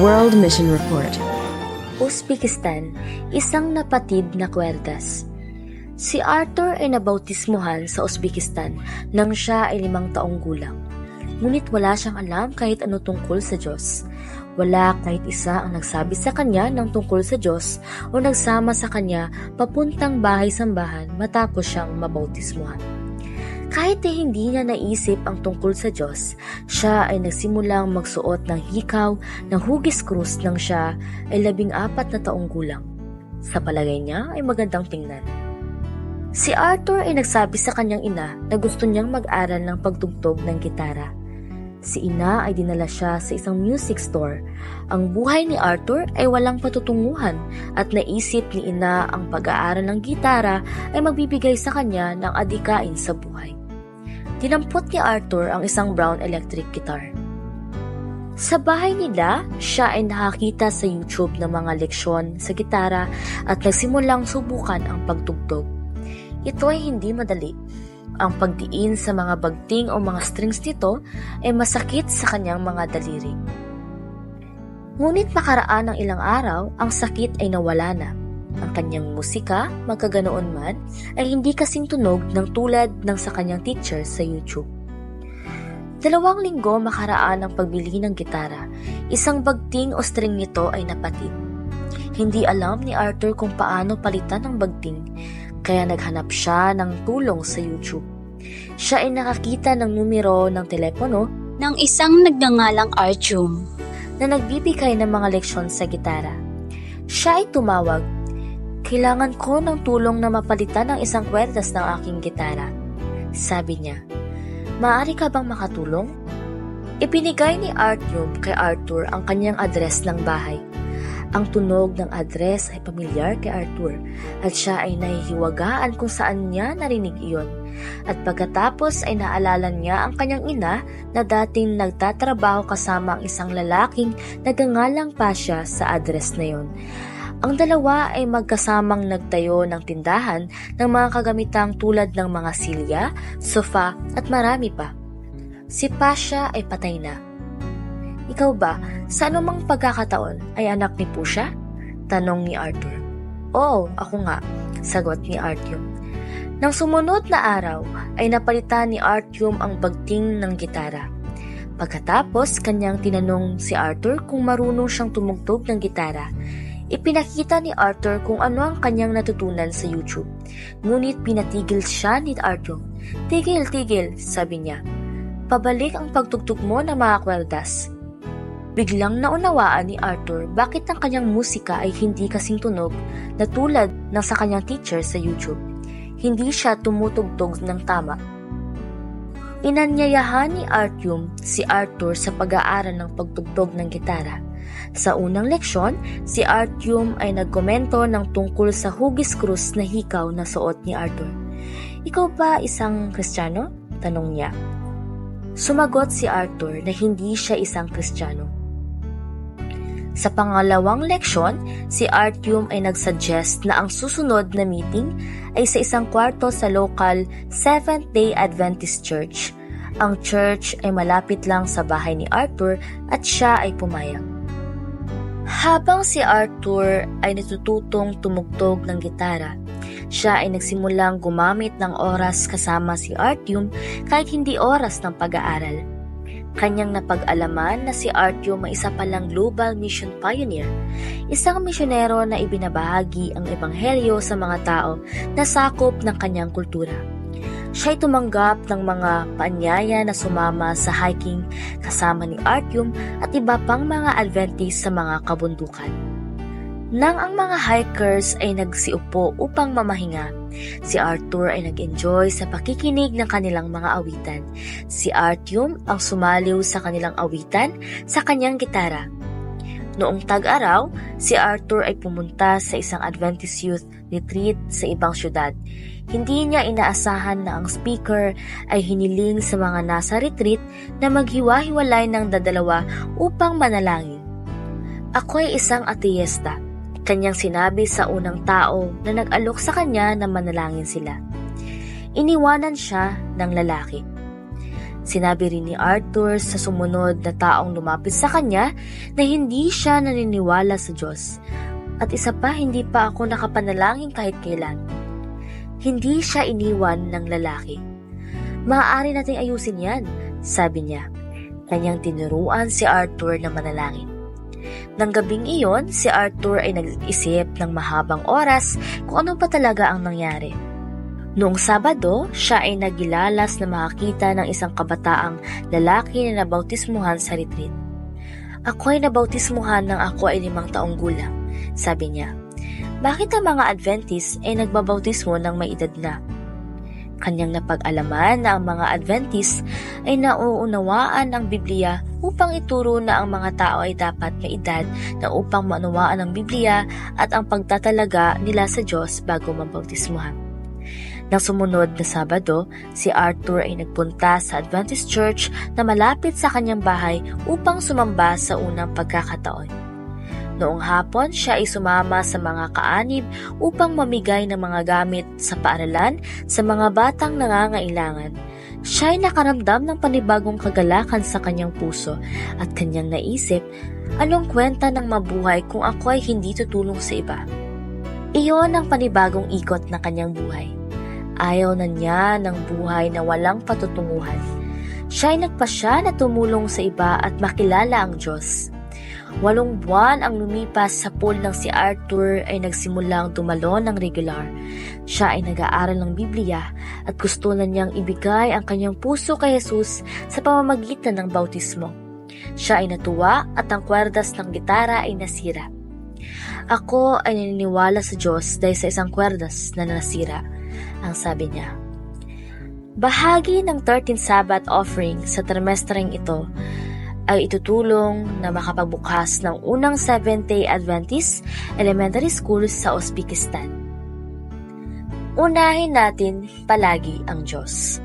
World Mission Report. Uzbekistan, isang napatid na kwerdas. Si Arthur ay nabautismuhan sa Uzbekistan nang siya ay 5 taong gulang. Ngunit wala siyang alam kahit ano tungkol sa Diyos. Wala kahit isa ang nagsabi sa kanya ng tungkol sa Diyos o nagsama sa kanya papuntang bahay-sambahan matapos siyang mabautismuhan. Kahit hindi niya naisip ang tungkol sa Diyos, siya ay nagsimulang magsuot ng hikaw ng hugis krus nang siya ay 14 na taong gulang. Sa palagay niya ay magandang tingnan. Si Arthur ay nagsabi sa kanyang ina na gusto niyang mag-aral ng pagtugtog ng gitara. Si ina ay dinala siya sa isang music store. Ang buhay ni Arthur ay walang patutunguhan at naisip ni ina ang pag-aaral ng gitara ay magbibigay sa kanya ng adhikain sa buhay. Dinampot ni Arthur ang isang brown electric guitar. Sa bahay nila, siya ay nakakita sa YouTube ng mga leksyon sa gitara at nagsimulang subukan ang pagtugtog. Ito ay hindi madali. Ang pagdiin sa mga bagting o mga strings nito ay masakit sa kanyang mga daliri. Ngunit makaraan ng ilang araw, ang sakit ay nawala na. Ang kanyang musika, magkaganoon man, ay hindi kasing tunog ng tulad ng sa kanyang teacher sa YouTube. 2 linggo makaraan ang pagbili ng gitara, isang bagting o string nito ay napatid. Hindi alam ni Arthur kung paano palitan ang bagting, kaya naghanap siya ng tulong sa YouTube. Siya ay nakakita ng numero ng telepono ng isang nagngangalang Artyom na nagbibigay ng mga leksyon sa gitara. Siya ay tumawag. Kailangan ko ng tulong na mapalitan ang isang kwerdas ng aking gitara. Sabi niya, maaari ka bang makatulong? Ipinigay ni Artyom kay Arthur ang kanyang address ng bahay. Ang tunog ng address ay pamilyar kay Arthur at siya ay nahihiwagaan kung saan niya narinig iyon. At pagkatapos ay naalala niya ang kanyang ina na dating nagtatrabaho kasama ang isang lalaking nagngangalang Pasha sa address na iyon. Ang dalawa ay magkasamang nagtayo ng tindahan ng mga kagamitang tulad ng mga silya, sofa at marami pa. Si Pasha ay patay na. Ikaw ba, sa anumang pagkakataon ay anak ni Pusha? Tanong ni Arthur. Oo, ako nga, sagot ni Artyom. Nang sumunod na araw ay napalitan ni Artyom ang bagting ng gitara. Pagkatapos kanyang tinanong si Arthur kung marunong siyang tumugtog ng gitara. Ipinakita ni Arthur kung ano ang kanyang natutunan sa YouTube. Ngunit pinatigil siya ni Artyom. Tigil, sabi niya. Pabalik ang pagtugtog mo ng mga kwerdas. Biglang naunawaan ni Arthur bakit ang kanyang musika ay hindi kasing tunog na tulad ng sa kanyang teacher sa YouTube. Hindi siya tumutugtog ng tama. Inanyayahan ni Artyom si Arthur sa pag-aaral ng pagtugtog ng gitara. Sa unang leksyon, si Artyom ay nagkomento ng tungkol sa hugis krus na hikaw na suot ni Arthur. Ikaw ba isang Kristiyano? Tanong niya. Sumagot si Arthur na hindi siya isang Kristiyano. Sa pangalawang leksyon, si Artyom ay nagsuggest na ang susunod na meeting ay sa isang kwarto sa local Seventh-day Adventist Church. Ang church ay malapit lang sa bahay ni Arthur at siya ay pumayag. Habang si Arthur ay natututong tumugtog ng gitara, siya ay nagsimulang gumamit ng oras kasama si Artyom kahit hindi oras ng pag-aaral. Kanyang napag-alaman na si Artyom ay isa palang global mission pioneer, isang misyonero na ibinabahagi ang ebanghelyo sa mga tao na sakop ng kanyang kultura. Siya ay tumanggap ng mga paanyaya na sumama sa hiking kasama ni Artyom at iba pang mga Adventist sa mga kabundukan. Nang ang mga hikers ay nagsiupo upang mamahinga, si Arthur ay nag-enjoy sa pakikinig ng kanilang mga awitan. Si Artyom ang sumaliw sa kanilang awitan sa kanyang gitara. Noong tag-araw, si Arthur ay pumunta sa isang Adventist youth retreat sa ibang syudad. Hindi niya inaasahan na ang speaker ay hiniling sa mga nasa retreat na maghiwa-hiwalay ng dadalawa upang manalangin. Ako ay isang ateista, kanyang sinabi sa unang tao na nag-alok sa kanya na manalangin sila. Iniwanan siya ng lalaki. Sinabi rin ni Arthur sa sumunod na taong lumapit sa kanya na hindi siya naniniwala sa Diyos. At isa pa, hindi pa ako nakapanalangin kahit kailan. Hindi siya iniwan ng lalaki. Maaari nating ayusin yan, sabi niya. Kanyang tinuruan si Arthur na manalangin. Nang gabing iyon, si Arthur ay nag-isip ng mahabang oras kung ano pa talaga ang nangyari. Noong Sabado, siya ay nagilalas na makakita ng isang kabataang lalaki na nabautismuhan sa retreat. Ako ay nabautismuhan nang ako ay 5 taong gulang, sabi niya. Bakit ang mga Adventist ay nagbabautismo ng may edad na? Kanyang napag-alaman na ang mga Adventist ay nauunawaan ang Biblia upang ituro na ang mga tao ay dapat may edad na upang maunawaan ang Biblia at ang pagtatalaga nila sa Diyos bago mabautismuhan. Nang sumunod na Sabado, si Arthur ay nagpunta sa Adventist Church na malapit sa kanyang bahay upang sumamba sa unang pagkakataon. Noong hapon, siya ay sumama sa mga kaanib upang mamigay ng mga gamit sa paaralan sa mga batang nangangailangan. Siya ay nakaramdam ng panibagong kagalakan sa kanyang puso at kanyang naisip, anong kwenta ng mabuhay kung ako ay hindi tutulong sa iba? Iyon ang panibagong ikot ng kanyang buhay. Ayaw na niya ng buhay na walang patutunguhan. Siya ay nagpasya na tumulong sa iba at makilala ang Diyos. 8 buwan ang lumipas sa pool ng si Arthur ay nagsimulang dumalo ng regular. Siya ay nag-aaral ng Biblia at gusto na niyang ibigay ang kanyang puso kay Jesus sa pamamagitan ng bautismo. Siya ay natuwa at ang kwerdas ng gitara ay nasira. Ako ay naniniwala sa Diyos dahil sa isang kwerdas na nasira, ang sabi niya. Bahagi ng 13th Sabbath offering sa trimestreng ito ay itutulong na makapagbukas ng unang Seventh-day Adventist Elementary School sa Uzbekistan. Unahin natin palagi ang Diyos.